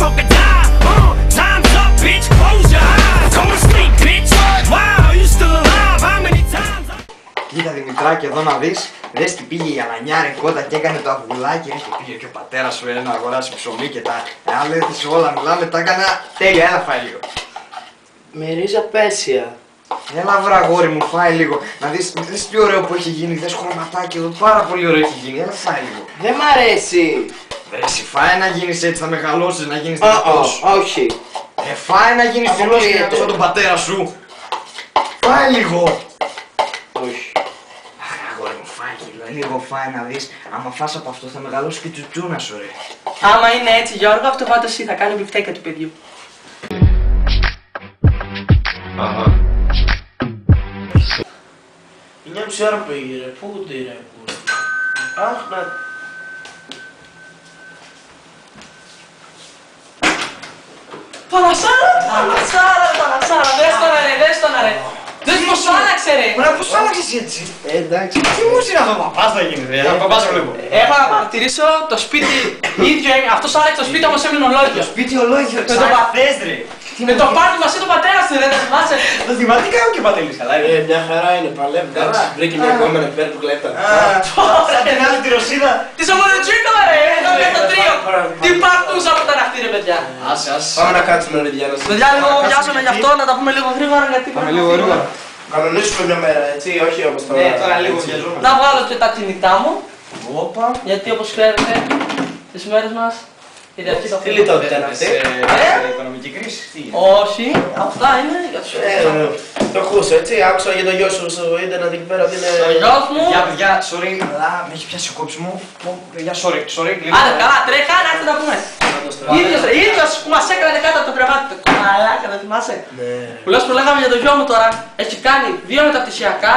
poker die. Time's up, bitch, close your eyes. Go to sleep, bitch. Wow, you still alive? How many times? Κοίτα Δημητράκη, εδώ να δεις, δες τι πήγε η Αλανιάρη κότα και έκανε το αυγουλάκι και πήγε και ο πατέρας σου να αγοράσει ψωμί και τα άλλες όλα μιλάμε, τα έκανα τέλεια, έλα φάει λίγο. Με ρίζα πέσια. Έλα βρε αγόρι μου, φάει λίγο, να δεις τι ωραίο που έχει γίνει, δες χρωματάκι εδώ, πάρα πολύ ωραίο έχει γίνει, έλα φάει λίγο. Δεν μ' αρέσει. Εσύ φάει να γίνεις έτσι, θα μεγαλώσεις, να γίνεις δυνατός. Όχι. Φάει να γίνεις δυνατός και σαν τον πατέρα σου. Φάει λίγο. Όχι. Αγόρι μου, φάει λίγο φάει να δεις, άμα φας από αυτό θα μεγαλώσει και τσουτσούνα σου ρε. Άμα είναι έτσι Γιώργο, αυτό πάντως θα κάνει μπιφτέκα του παιδιού. Είναι μισή ώρα που πήγε ρε, πού τι ρε, πού. Αχ, να... Πανασάρα, δες τον ρε. Δες πως άλλαξε ρε. Ωραία, πώς άλλαξες έτσι. Εντάξει. Τι μου είναι αυτό, παπάς θα γίνει ρε, παπάς βλέπω. Έχω να παρατηρήσω το σπίτι ίδιο, αυτός άλλαξε το σπίτι όμως έμεινε ολόγιο. Σπίτι ολόγιο, Με το ξαναθές ρε. Με το πάρτι μας είναι ο πατέρας του ρε, δεν θυμάσαι. Το θυμάται τι κάνουν και πατέλης καλά είναι. Μια χαρά είναι, παλεύει, εντάξει. Βρήκε μια επόμενη πέρα που κλέπτα. Σαν την άλλη τη Ρωσίδα. Της ομονοτζίκολα ρε, εδώ με το τρίο. Τι παρτούσα που ήταν αυτή ρε παιδιά. Άσε. Πάμε να κάτσουμε ρε Διάννα. Παιδιά λίγο βιάζομαι γι' αυτό, να τα πούμε λίγο γρήγορα γιατί Πάμε λίγο γρήγορα. Κανονίσουμε μια μέρα, έτσι, όχι όπως τώρα. Ναι, τώρα λίγο βιαζόμαστε. Να βγάλω και τα κινητά μου, Όπα. γιατί όπως ξέρετε, τις μέρες μας κυριαρχεί το Τι λιτότητα είναι αυτή. Σε οικονομική κρίση, τι είναι. Όχι, αυτά είναι για τους Το ακούσω, έτσι, άκουσα για το γιο σου στο ίντερνετ εκεί πέρα ότι είναι... Ο γιος μου... Παιδιά, sorry, αλλά με έχει πιάσει ο κόψιμο. Παιδιά, sorry, λίγο. Άντε καλά, τρέχα, να έρθει να πούμε. Ίδιος που μας έκανε κάτω από το κρεβάτι του. Μαλάκα, δεν θυμάσαι. Που λες που λέγαμε για το γιο μου τώρα, έχει κάνει 2 μεταπτυχιακά,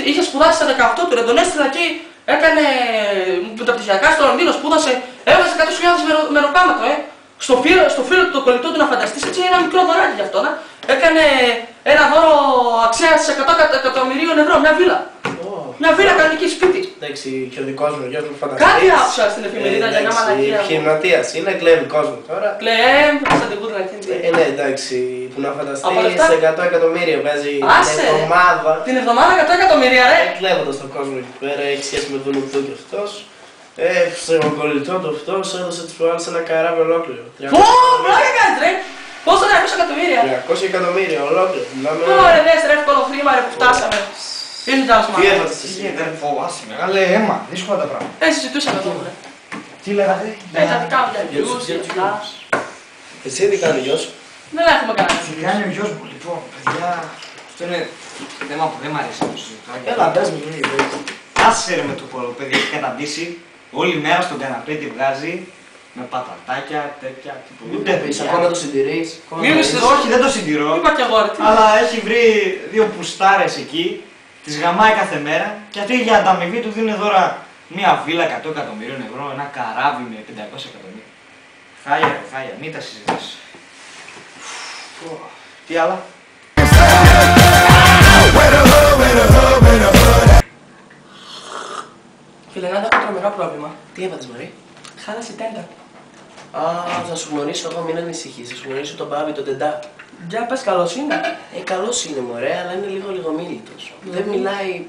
είχε σπουδάσει στα 18 του, τον έστειλα εκεί, έκανε μεταπτυχιακά στο Λονδίνο, σπούδασε, έβαζε 100.000 μεροκάματο, στο φίλο του το κολλητό του να φανταστείς, έτσι ένα μικρό δωράκι γι' αυτό, έκανε ένα δώρο αξίας 100 εκατομμυρίων ευρώ, μια βίλα. Μια βίλα κανονική σπίτι. Εντάξει, και ο δικός μου γιος μου φανταστείς. Κάτι άκουσα στην εφημερίδα για μια μαλακία. Επιχειρηματίας, είναι κλέβει κόσμο τώρα. Κλεμ, σαν την κούτρα εκείνη. Ναι, εντάξει, που να φανταστείς Από λεφτά. σε 100 εκατομμύρια παίζει την εβδομάδα. Την εβδομάδα 100 εκατομμύρια, ρε! Κλέβοντας τον κόσμο εκεί πέρα, έχει σχέση με τον Ουδού και αυτός. Στον κολλητό του αυτός έδωσε τις προάλλες ένα καράβι ολόκληρο. Πω, πλάκα κάνεις ρε! Πόσο 300 εκατομμύρια! 300 εκατομμύρια ολόκληρο. Ωραία, δες ρε, εύκολο χρήμα ρε που φτάσαμε. Είναι κι άλλος Τι μάλλον. έφατες εσύ. Δεν φοβάσαι, μεγάλε αίμα, δύσκολα τα πράγματα. Συζητούσαμε εδώ, ρε. Τι λέγατε. Τα δικά μου διαβιούς, αυτά. Εσύ τι κάνει ο γιος σου. Δεν έχουμε κανένα. Τι κάνει ο γιος μου, λοιπόν, παιδιά, αυτό είναι θέμα που δεν μ' αρέσει να το συζητάω. Έλα, πες μου. Άσε ρε με το πολλό παιδί, έχει καταντήσει όλη μέρα στον καναπέ τη βγάζει με πατατάκια, τέτοια, Μην πεις, ακόμα το συντηρείς. Όχι, δεν το συντηρώ, Είπα κι εγώ ρε. αλλά έχει βρει 2 πουστάρες εκεί, τις γαμάει κάθε μέρα και αυτοί για ανταμοιβή του δίνουν δώρα μια βίλα 100 εκατομμυρίων ευρώ, ένα καράβι με 500 εκατομμύρια. Χάλια ρε, χάλια, μην τα συζητάς. Τι άλλα. Φίλε, να έχω τρομερό πρόβλημα. Τι έπαθες Μαρή. Χάλασε η τέντα. Α, θα σου γνωρίσω εγώ, μην ανησυχείς. Θα σου γνωρίσω τον Μπάμπη, τον Τεντά. Για πες καλός είναι. Καλός είναι μωρέ, αλλά είναι λίγο μίλητος. Δεν μιλάει...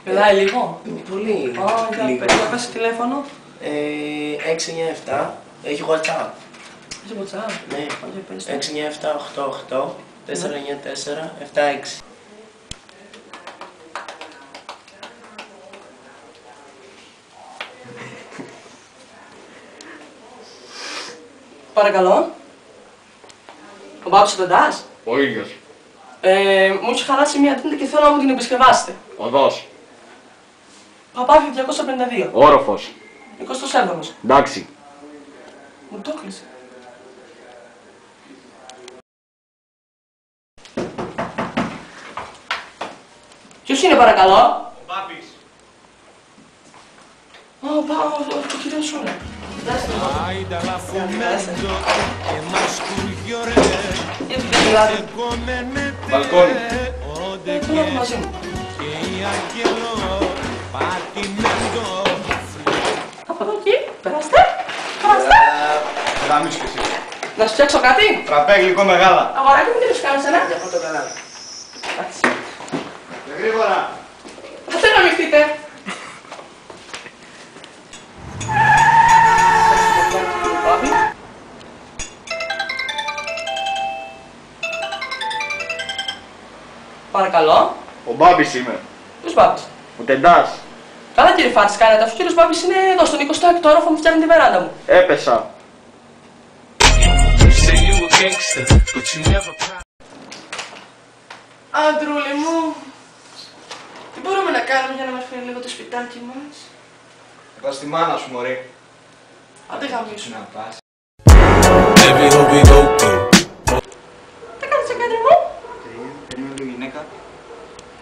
Μιλάει λίγο. Πολύ λίγο. Για πες τηλέφωνο. 697, έχει WhatsApp. Είσαι WhatsApp. Ναι, Όχι, πες το. 697 88 494 76. Παρακαλώ. Ο Μπάμπης ο Τεντάς. Ο ίδιος. Μου έχει χαράσει μια τίντα και θέλω να μου την επισκευάσετε. Οδός. Παπάφη 252. Όροφος. 27ος. Εντάξει. Μου το έκλεισε. Ποιος είναι παρακαλώ? Ο Μπάμπης. Ο κύριος σου είναι. Μπαλκόνι. Πού είναι μαζί μου. Από εδώ εκεί, περάστε. Γάμισε και εσύ. Να σου φτιάξω κάτι. Φραπέ γλυκό μεγάλα. Αγοράκι μου, τι να σου κάνω εσένα. Για πρώτο κανάλι. Γρήγορα. Θα θέλω να μειχτείτε. Παρακαλώ. Ο Μπάμπης είμαι. Ποιος Μπάμπης? Ο Τεντάς. Καλά κύριε Φάνης κάνετε, αφού ο κύριος Μπάμπης είναι εδώ στον 26ο όροφο μου φτιάχνει τη βεράντα μου. Έπεσα. Αντρούλη μου, τι μπορούμε να κάνουμε για να μας φέρει λίγο το σπιτάκι μας? Πας στη μάνα σου μωρή. Άντε γαμίσου. Να πας. Τι κάνεις εγκέντρι μου? Περίμενε λίγο γυναίκα.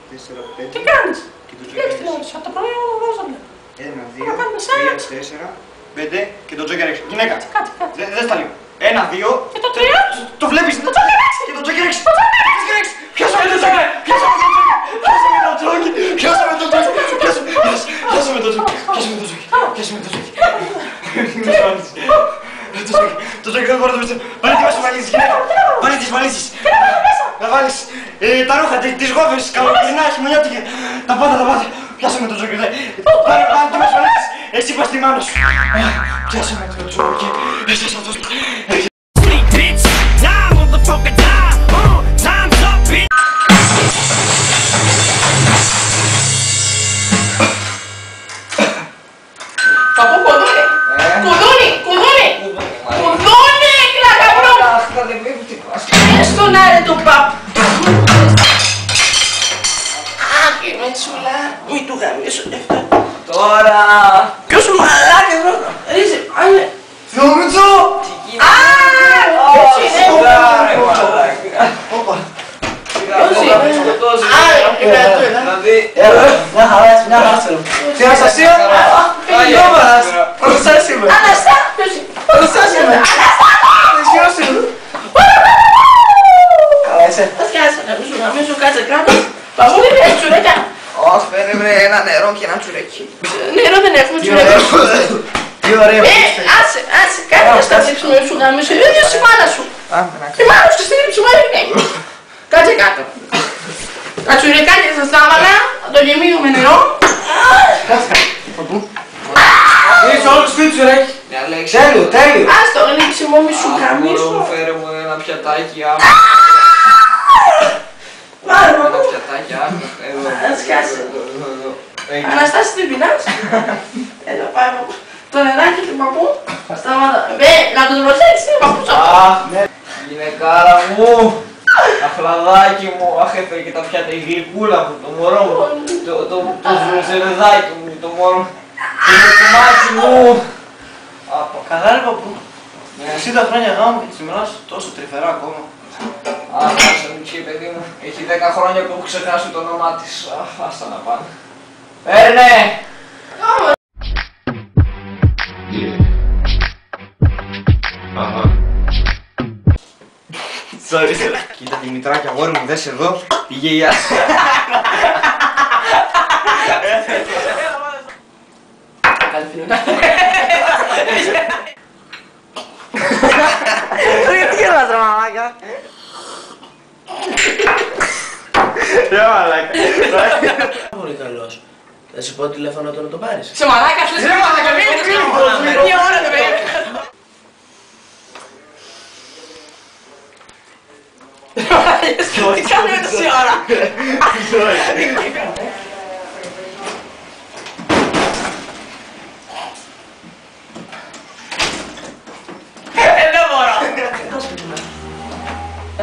4, 5. Τι κάνεις? Και το Βλέπεις την τζόκερ ώρα σου, από το πρωί όλο βάζαμε. 1, Να κάνουμε 2, σάλατ. 3, 4, 5 και το τζόκερ 6. Γυναίκα. Κάτσε. Δεν στα λίγο. 1, 2. Και το 3. Το βλέπεις. Το τζόκερ 6. Και το τζόκερ 6. Πιάσαμε το τζόκερ. Πιάσαμε το τζόκερ. Πιάσαμε το τζόκερ. Πιάσαμε το τζόκερ. Πιάσαμε το τζόκερ. Πιάσαμε το τζόκερ. Το τζόκερ δεν μπορώ να το πιστεύω. Πάρε τις βαλίτσες, γυναίκα. Πάρε τις βαλίτσες. Να βάλεις τα ρούχα, τις γόβες, καλοκαιρινά, χειμωνιάτικα. Τα πάντα. Πιάσαμε το τζόκερ. Πάρε τις βαλίτσες. Εσύ πας στη μάνα σου. Πιάσαμε το τζόκερ. Sleep, bitch. Die, motherfucker, die. Time's up, bitch. Παππού, κουδούνι. Κουδούνι. Κλα καπνό. Έστω να ρε τον παππού. Άκη μετσούλα. Μη του γαμίσω κι αυτό. Τώρα. Ποιος σου μαλάκι εδώ. Ρίζε, άνε. Θεομητσό! Ποιος είναι? Μια χαρά, μια χαρά θέλω. Στην Αναστασία, Νόμαρας, Αναστάσης είμαι. Αναστά, ποιος είναι? Αναστάσης είμαι. Ποιος είμαι. Καλά είσαι. Θα σκιάσαι να μην σου κάτσε κάτω. Παππού δεν έχει τσουρέκια. Όχι, παίρνει ένα νερό και ένα τσουρέκι. Νερό δεν έχουμε τσουρέκια. Τι ωραία που είστε. Άσε, κάτσε να στα δείξουμε σου γάμισου. Είναι ίδιος η μάνα σου. Η μάνα σου στην ύψη μου έρχεται. Κάτσε κάτω. Τα τσουρεκάκια σας τα έβαλα, θα το γεμίγουμε νερό. Είσαι όλο σπίτι τσουρέκι. Τέλειο. Ας το γλύψιμο μη σου γαμίσου. Φέρε μου ένα πιατάκι Πάρε μου. Ένα πιατάκι Ας κάτσε. Αναστάση δεν πεινάς. Εδώ πάει παππού. Το νεράκι του παππού. Σταμάτα. Να το προσέξεις είναι παππού. Αχ, ναι. Γυναικάρα μου. Αχλαδάκι μου. Αχ, έφερε και τα πιάτα. Η γλυκούλα μου, το μωρό μου. Το ζερεδάκι μου, το μωρό μου. Το κομμάτι μου. Καθάρι παππού. 60 χρόνια γάμου και της ημεράς τόσο τρυφερά ακόμα. Αχ, άσε μου και παιδί μου. Έχει 10 χρόνια που έχω ξεχάσει το όνομά της. Αχ, άστα να πάνε. Παίρνε! Sorry. Κοίτα Δημητράκη, αγόρι μου, δες εδώ. Πήγε η Άση. Καλή φιλούνα. Τι γελάς ρε μαλάκα. Ρε μαλάκα. Πολύ καλός. Θα σου πω τηλέφωνο του να τον πάρεις. Σε μαλάκα, σου λέει μαλάκα, μην μία ώρα δεν περιμένει. Τι κάνουμε τόση ώρα. Δεν μπορώ.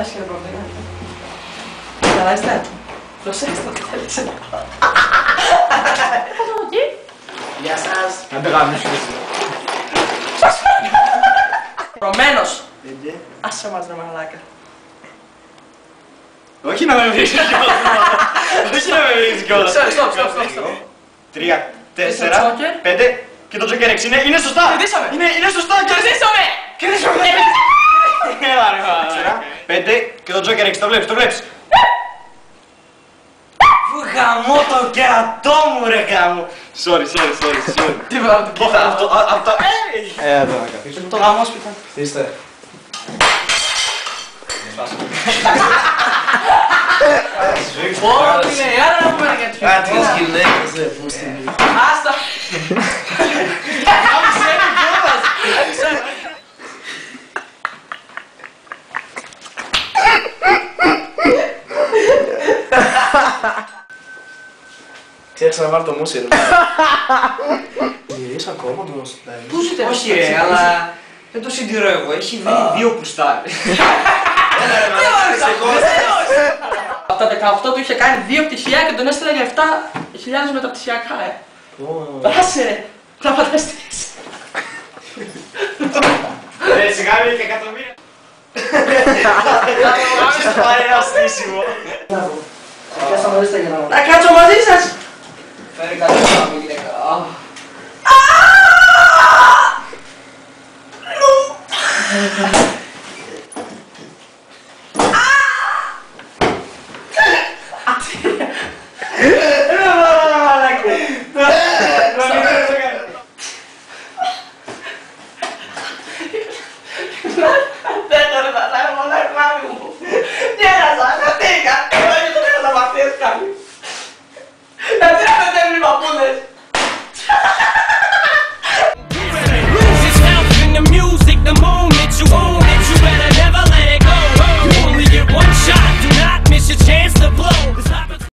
Άσχερα πρόβλημα. Καλά είστε. Προσέξτε το τι θέλετε. Γεια σας. Να το κάνεις εσύ. Προμένος. Άσε μας ρε μαλάκα. Όχι να με βρεις κιόλας. Όχι να με βρεις κιόλας. Στοπ. 3, 4, τζόκερ. 5 και το τζόκερ 6. Είναι σωστά. Κερδίσαμε. Είναι σωστά. Κερδίσαμε. Κερδίσαμε. Έλα ρε μαλάκα. 5 και το τζόκερ 6. Το βλέπεις. Φου γαμώ το κερατό μου ρε γαμώ. Sorry. Τι βάλω το κοίτα. Αυτό. Εδώ να καθίσω. Το γάμο σπίτι. Είστε. Ω, τι λέει, άρα να πούμε ένα για τους Κάτι τις γυναίκες, ρε, πώς την πει. Άστα! Άμισε με κιόλας! Ξέχασα να βάλω το μουσι, ρε. Είσαι ακόμα το μουσι. Πού ζείτε, Όχι ρε, αλλά δεν το συντηρώ εγώ, έχει βρει δύο πουστάρες. Από τα 18 του είχε κάνει 2 πτυχία και τον έστειλε για 7.000 μεταπτυχιακά, Άσε ρε, να φανταστείς. Σιγά μην και εκατομμύρια. Θα πάρει ένα στήσιμο. Να κάτσω μαζί σας. Φέρει κάτι να μην γυναίκα. Λου!